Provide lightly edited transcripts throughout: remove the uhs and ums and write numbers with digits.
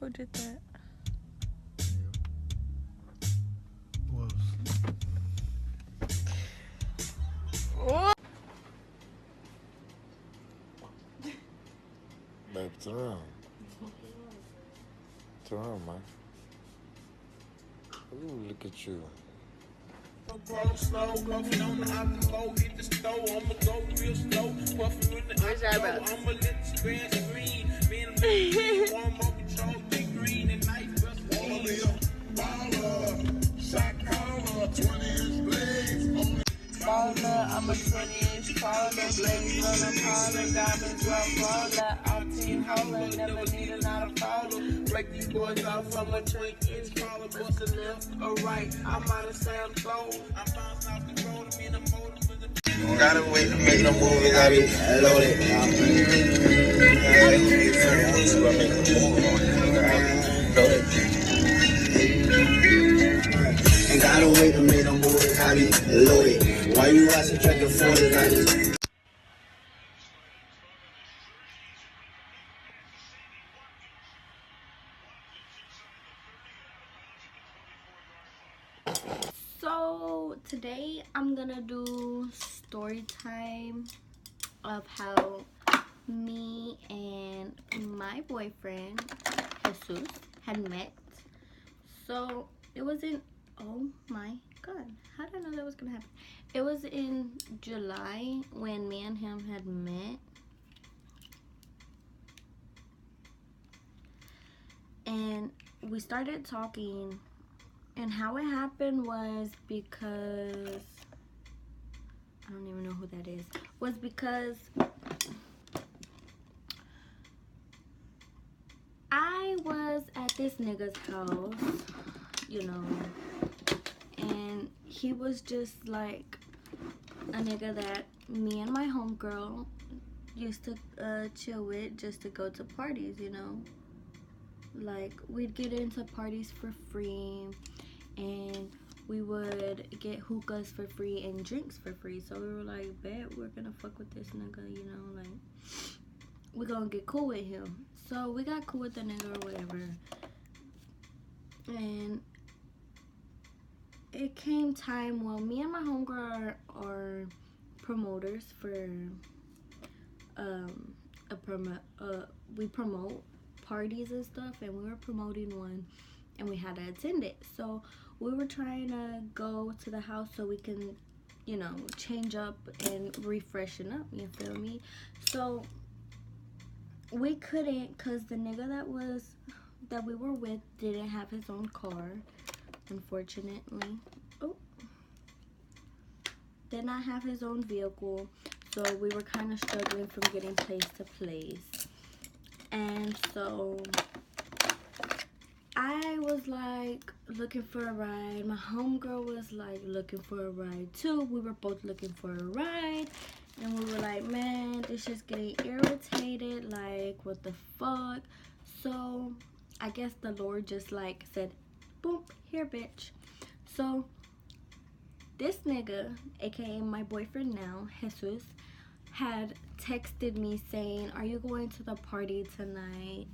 Who did that? Who else? Babe, turn around. Turn around, man. Ooh, look at you. Where's your eyebrows? Baller, I'm a 20-inch crawler, blaze on a parlor, diamonds rough roller, I'm team holler, never need another follow. Break these boys off from a 20-inch crawler, bust a left or right, I'm out of sound flow. I'm bouncing off the road, I'm in a motor with a Gotta wait to make no moves, I be loaded. Ain't gotta wait to make no moves, I be loaded. Why you watching track and forth, I just... So today I'm gonna do story time of how me and my boyfriend Jesus had met. So it was in, oh my god, how did I know that was gonna happen? It was in July when me and him had met. And we started talking. And how it happened was because, I don't even know who that is, was because I was at this nigga's house, you know, and he was just like a nigga that me and my homegirl used to chill with just to go to parties, you know. Like, we'd get into parties for free, and we would get hookahs for free and drinks for free. So we were like, bet we're gonna fuck with this nigga, you know, like, we're gonna get cool with him. So we got cool with the nigga or whatever. And it came time, well, me and my homegirl are promoters for we promote parties and stuff, and we were promoting one and we had to attend it. So we were trying to go to the house so we can, you know, change up and refreshen up, you feel me? So we couldn't, because the nigga that we were with didn't have his own car, unfortunately. Oh, did not have his own vehicle, so we were kind of struggling from getting place to place. And so I was like looking for a ride. My homegirl was like looking for a ride too. We were both looking for a ride. And we were like, man, it's just getting irritated. Like, what the fuck? So I guess the Lord just like said, boom, here, bitch. So this nigga, aka my boyfriend now, Jesus, had texted me saying, are you going to the party tonight?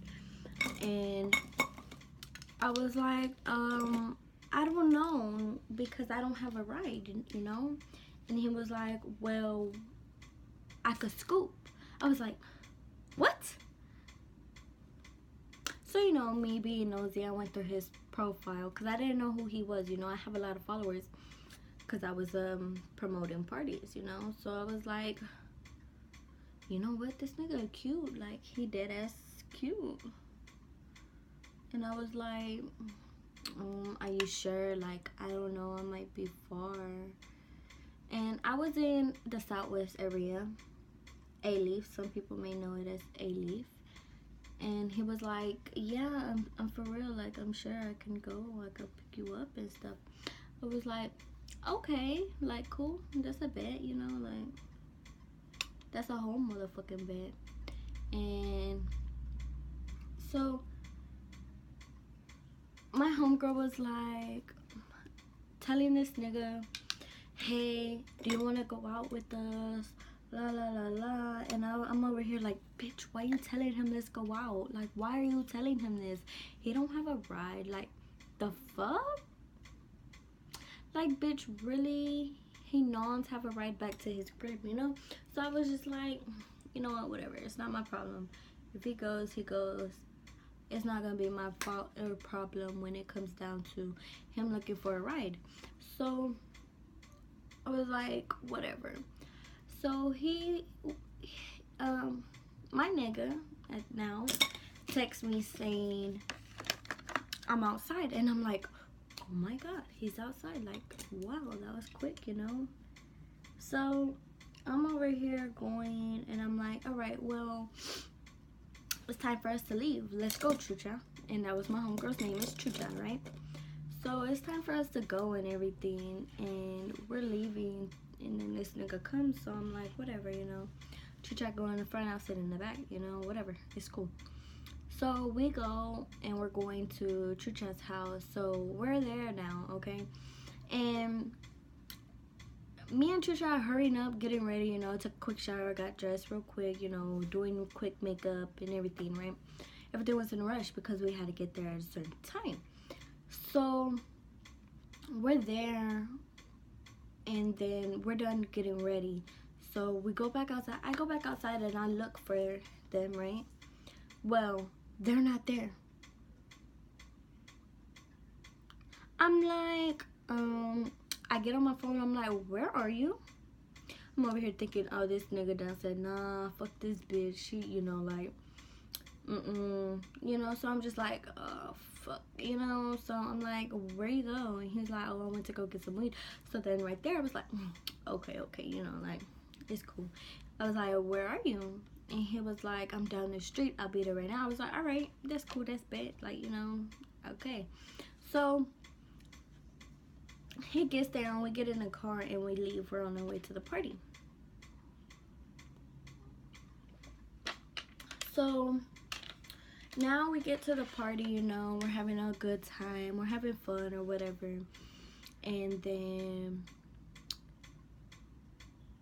And I was like, I don't know, because I don't have a ride, you know? And he was like, well, I could scoop. I was like, what? So, you know, me being nosy, I went through his profile, because I didn't know who he was, you know? I have a lot of followers, because I was promoting parties, you know? So I was like, you know what, this nigga cute, like, he dead ass cute. And I was like, are you sure? Like, I don't know, I might be far. And I was in the Southwest area, Alief, some people may know it as Alief. And he was like, yeah, I'm for real, like, I'm sure I can go, I could pick you up and stuff. I was like, okay, like, cool, that's a bet, you know, like, that's a whole motherfucking bet. And so my homegirl was like telling this nigga, hey, do you want to go out with us? la la la la. And I'm over here like, bitch, why you telling him let's go out? Like, why are you telling him this? He don't have a ride. Like, the fuck? Like, bitch, really? He non have a ride back to his crib, you know? So I was just like, you know what, whatever. It's not my problem. If he goes, he goes. It's not gonna be my fault or problem when it comes down to him looking for a ride. So I was like, whatever. So he, my nigga now texts me saying I'm outside, and I'm like, oh my god, he's outside. Like, wow, that was quick, you know? So I'm over here going, and I'm like, all right, well, it's time for us to leave. Let's go, Chucha. And that was my homegirl's name, is Chucha, right? So it's time for us to go and everything, and we're leaving, and then this nigga comes, so I'm like, whatever, you know. Chucha go in the front, I'll sit in the back, you know, whatever, it's cool. So we go, and we're going to Chucha's house, so we're there now, okay? And me and Chucha are hurrying up, getting ready, you know, took a quick shower, got dressed real quick, you know, doing quick makeup and everything, right? Everything was in a rush because we had to get there at a certain time. So we're there, and then we're done getting ready. So we go back outside. I go back outside and I look for them, right? Well, they're not there. I'm like, I get on my phone, I'm like, where are you? I'm over here thinking, oh, this nigga done said, nah, fuck this bitch. She, you know, like, you know, so I'm just like, oh, fuck, you know, so I'm like, where you go? And he's like, oh, I went to go get some weed. So then right there, I was like, okay, you know, like, it's cool. I was like, where are you? And he was like, I'm down the street, I'll be there right now. I was like, all right, that's cool, that's bad, like, you know, okay. So he gets there, and we get in the car, and we leave. We're on our way to the party. So now we get to the party, you know, we're having a good time, we're having fun or whatever, and then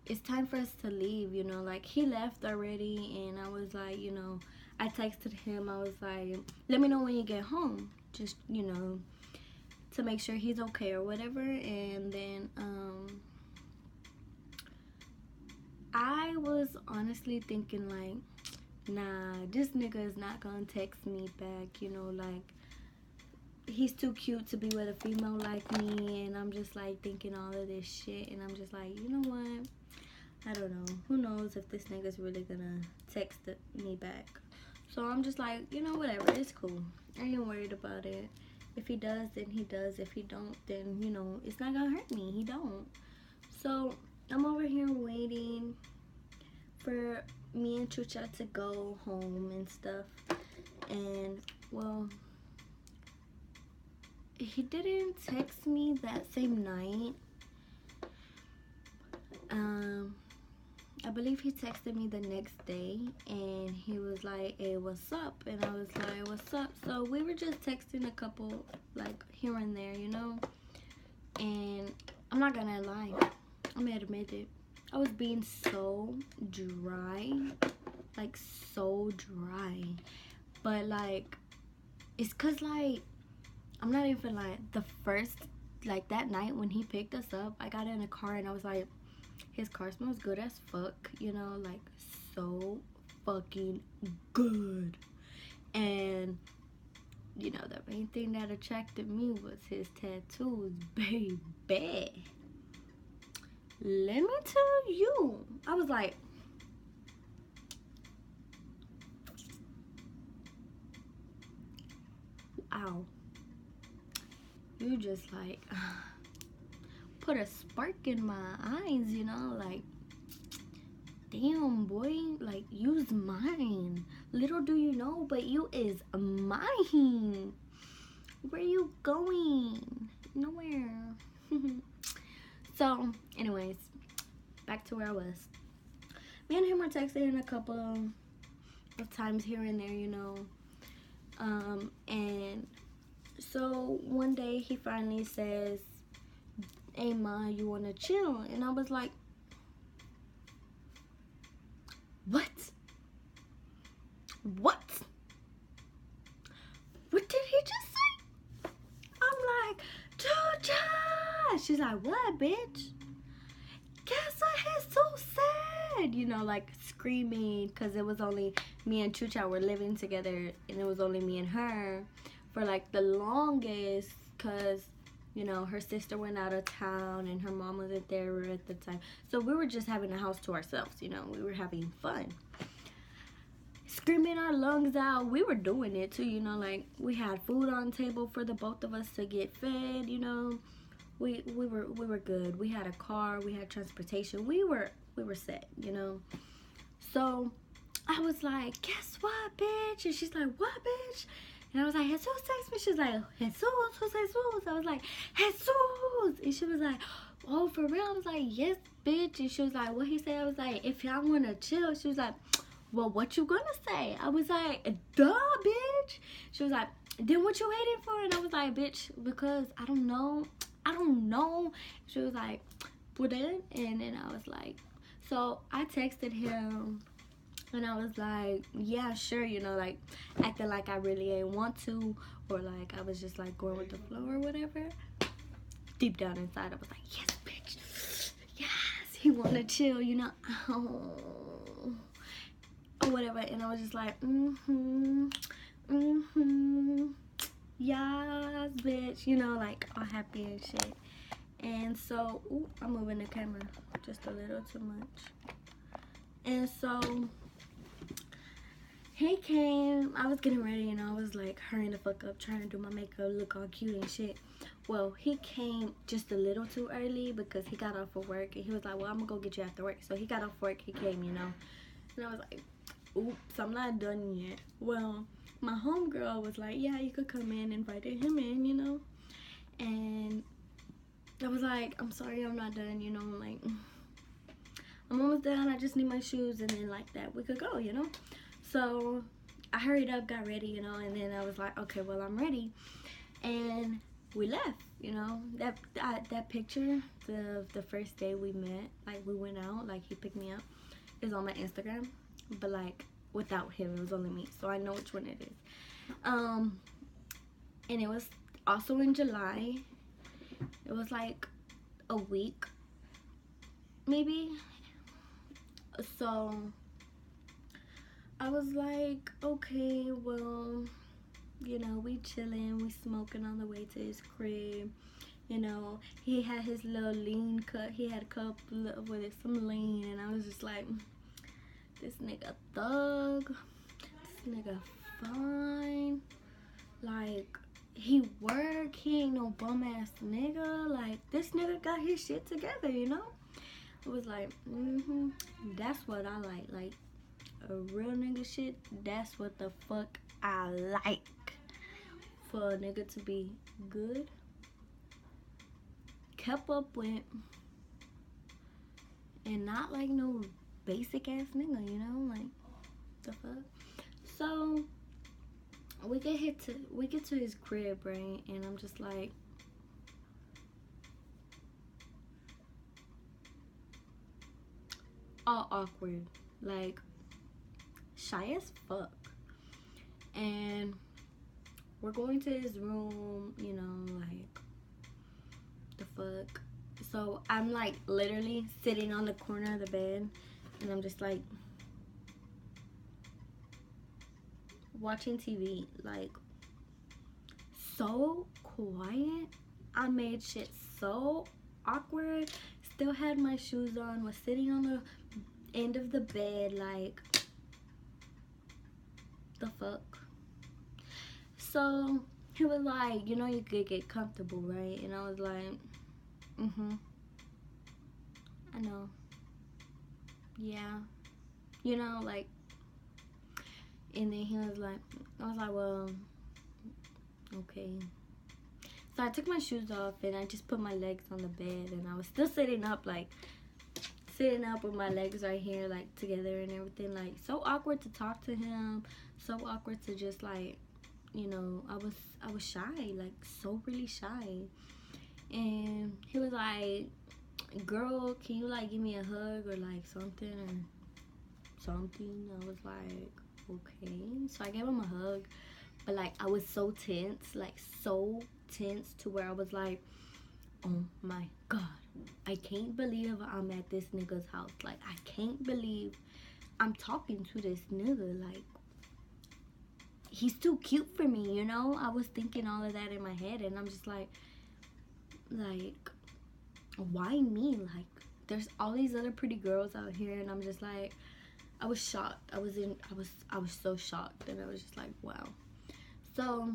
it's time for us to leave, you know, like, he left already, and I was like, you know, I texted him, I was like, let me know when you get home, just, you know, to make sure he's okay or whatever. And then I was honestly thinking, like, nah, this nigga is not gonna text me back, you know, like, he's too cute to be with a female like me. And I'm just like thinking all of this shit, and I'm just like, you know what, I don't know, who knows if this nigga's really gonna text me back. So I'm just like, you know, whatever, it's cool, I ain't worried about it. If he does, then he does. If he don't, then, you know, it's not gonna hurt me. He don't. So I'm over here waiting for me and Chucha to go home and stuff. And, well, he didn't text me that same night. I believe he texted me the next day, and he was like, hey, what's up? And I was like, what's up? So we were just texting a couple, like, here and there, you know. And I'm not gonna lie, I'm gonna admit it, I was being so dry, like, so dry. But, like, it's cause, like, I'm not even like, the first, like, that night when he picked us up, I got in a car, and I was like, his car smells good as fuck, you know, like, so fucking good. And, you know, the main thing that attracted me was his tattoos, baby. Let me tell you, I was like, wow, you just, like, put a spark in my eyes, you know, like, damn, boy, like, you's mine. Little do you know, but you is mine. Where you going? Nowhere. So, anyways, back to where I was. Me and him were texting a couple of times here and there, you know. And so one day he finally says, hey, ma, you wanna chill? And I was like, She's like, what, bitch? Guess what? He's so sad. You know, like screaming because it was only me and Chucha were living together, and it was only me and her for like the longest because, you know, her sister went out of town and her mom wasn't there at the time. So we were just having a house to ourselves, you know. We were having fun. Screaming our lungs out. We were doing it too, you know, like we had food on the table for the both of us to get fed, you know. We were good. We had a car, we had transportation. We were set, you know. So I was like, guess what, bitch? And she's like, what, bitch? And I was like, Jesus text me. She's like, Jesus, who's Jesus? I was like, Jesus. And she was like, oh, for real? I was like, yes, bitch. And she was like, what he said? I was like, if y'all want to chill. She was like, well, what you gonna say? I was like, duh, bitch. She was like, then what you waiting for? And I was like, bitch, because I don't know. She was like, well then, and then I was like, so I texted him and I was like, yeah, sure, you know, like acting like I really ain't want to, or like I was just like going with the flow or whatever. Deep down inside I was like, yes, bitch, yes, he wanna chill, you know, or whatever. And I was just like, yes, bitch, you know, like all happy and shit. And so, ooh, I'm moving the camera just a little too much. And so he came, I was getting ready and I was like hurrying the fuck up, trying to do my makeup, look all cute and shit. Well, he came just a little too early because he got off of work and he was like, well, I'm gonna go get you after work. So he got off work, he came, you know. And I was like, oops, I'm not done yet. Well, my homegirl was like, yeah, you could come in, invited him in, you know. And I was like, I'm sorry, I'm not done, you know, like, I'm almost done, I just need my shoes, and then like that, we could go, you know. So I hurried up, got ready, you know, and then I was like, okay, well, I'm ready. And we left, you know. That picture, the first day we met, like we went out, like he picked me up, is on my Instagram, but like without him, it was only me, so I know which one it is. And it was also in July. It was like a week, maybe. So I was like, okay, well, you know, we chilling, we smoking on the way to his crib. You know, he had his little lean cut. He had a couple with some lean, and I was just like, this nigga thug. This nigga fine. Like, he work. He ain't no bum ass nigga. Like, this nigga got his shit together, you know? I was like, that's what I like. Like, a real nigga shit, that's what the fuck I like. For a nigga to be good, kept up with, and not like no basic ass nigga, you know? Like, the fuck? So we get to his crib, right? And I'm just like, all awkward, like shy as fuck. And we're going to his room, you know, like, the fuck. So I'm like literally sitting on the corner of the bed, and I'm just like watching TV, like so quiet. I made shit so awkward. Still had my shoes on, was sitting on the end of the bed, like, the fuck. So he was like, you know, you could get comfortable, right? And I was like, I know. Yeah. You know, like, and then he was like, I was like, well, okay. So I took my shoes off and I just put my legs on the bed, and I was still sitting up, like, sitting up with my legs right here, like, together and everything. Like, so awkward to talk to him, so awkward to just, like, you know, I was shy, like, so really shy. And he was like, girl, can you, like, give me a hug or, like, something or something? I was like, okay. So I gave him a hug, but, like, I was so tense, like, so tense to where I was like, oh my god, I can't believe I'm at this nigga's house. Like, I can't believe I'm talking to this nigga. Like, he's too cute for me, you know? I was thinking all of that in my head, and I'm just like, why me? Like, there's all these other pretty girls out here, and I'm just like, I was shocked. I was so shocked, and I was just like, wow. So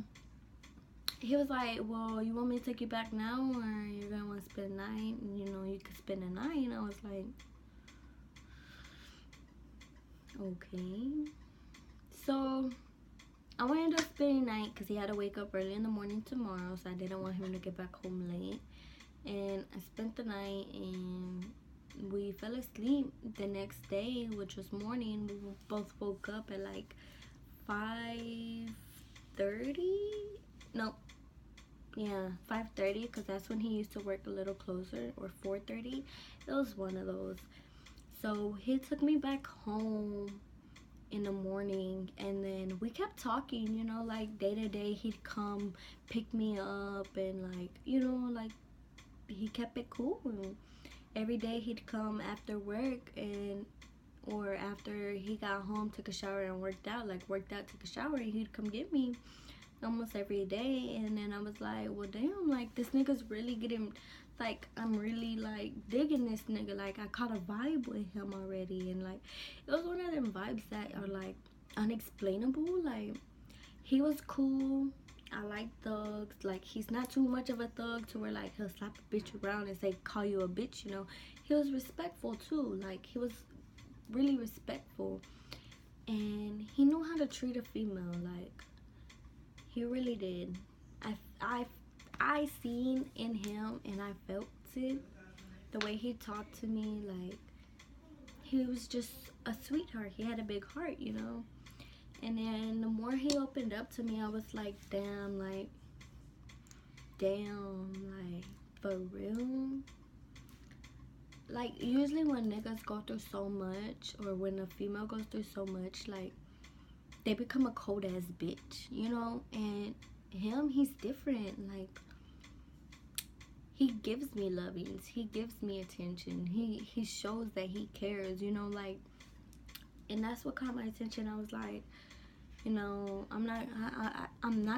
he was like, well, you want me to take you back now, or you're gonna want to spend the night? And, you know, you could spend the night. And I was like, okay. So I wanted to spend the night because he had to wake up early in the morning tomorrow, so I didn't want him to get back home late. And I spent the night, and we fell asleep the next day, which was morning. We both woke up at like 5:30. No, yeah, 5:30, because that's when he used to work a little closer, or 4:30. It was one of those. So he took me back home in the morning, and then we kept talking, you know, like day to day. He'd come pick me up, and like, you know, like, he kept it cool. Every day he'd come after work, and or after he got home, took a shower and worked out, took a shower, and he'd come get me almost every day. And then I was like, well, damn, like, this nigga's really getting, like, I'm really like digging this nigga. Like, I caught a vibe with him already, and like, it was one of them vibes that are like unexplainable. Like, he was cool. I like thugs. Like, he's not too much of a thug to where like he'll slap a bitch around and say, call you a bitch, you know. He was respectful too. Like, he was really respectful, and he knew how to treat a female. Like, he really did. I seen in him, and I felt it, the way he talked to me. Like, he was just a sweetheart. He had a big heart, you know. And then the more he opened up to me, I was like, damn, like, for real? Like, usually when niggas go through so much, or when a female goes through so much, like, they become a cold ass bitch, you know. And him, he's different. Like, he gives me lovings, he gives me attention, he shows that he cares, you know. Like, and that's what caught my attention. I was like, you know, I'm not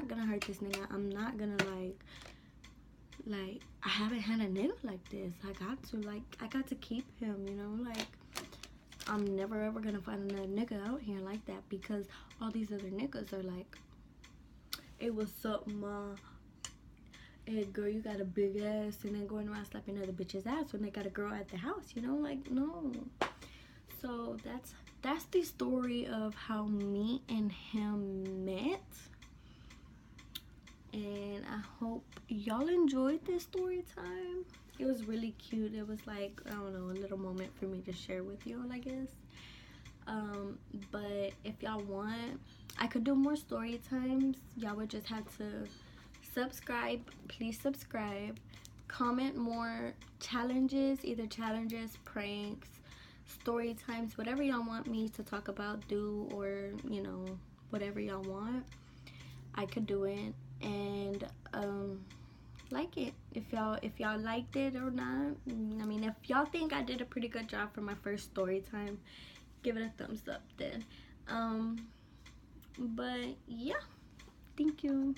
gonna hurt this nigga. I'm not gonna like I haven't had a nigga like this. I got to keep him, you know. Like, I'm never ever gonna find another nigga out here like that, because all these other niggas are like, hey, what's up, ma? Hey, girl, you got a big ass, and then going around slapping other bitches' ass when they got a girl at the house, you know. Like, no. So that's the story of how me and him met, and I hope y'all enjoyed this story time. It was really cute. It was like, I don't know, a little moment for me to share with y'all, I guess. But if y'all want, I could do more story times. Y'all would just have to subscribe. Please subscribe. Comment more challenges, either challenges, pranks, story times, whatever y'all want me to talk about, do, or, you know, whatever y'all want, I could do it. And like it, if y'all liked it or not. I mean, if y'all think I did a pretty good job for my first story time, give it a thumbs up then. But yeah, thank you.